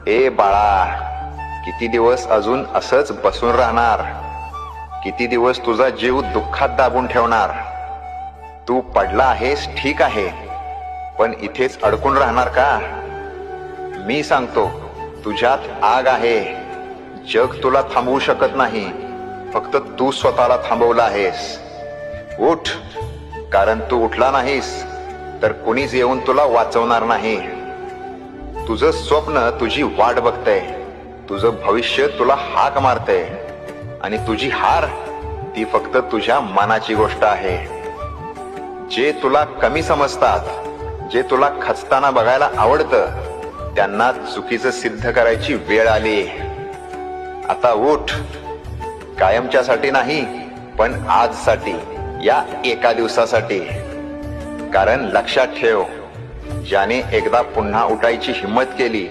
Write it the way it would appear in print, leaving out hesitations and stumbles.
ए बाळा, किती दिवस अजून असंच बसून राहणार? किती दिवस तुझा जीव दुःखात दाबून ठेवणार? तू पडला आहेस ठीक आहे, पण इथेच अडकून राहणार का? मी सांगतो, तुझ्यात आग आहे. जग तुला थांबवू शकत नाही, फक्त तू स्वतःला थांबवला आहेस. उठ, कारण तू उठला नाहीस तर कुणीच येऊन तुला वाचवणार नाही. तुझं स्वप्न तुझी वाट बघतंय, तुझं भविष्य तुला हाक मारतंय, आणि तुझी हार ती फक्त तुझ्या मनाची गोष्ट आहे. जे तुला कमी समजतात, जे तुला खचताना बघायला आवडतं, त्यांना चुकीचं सिद्ध करायची वेळ आली. आता उठ, कायमच्यासाठी नाही पण आजसाठी, या एका दिवसासाठी. कारण लक्षात ठेव, ज्याने एकदा पुन्हा उठायची हिम्मत केली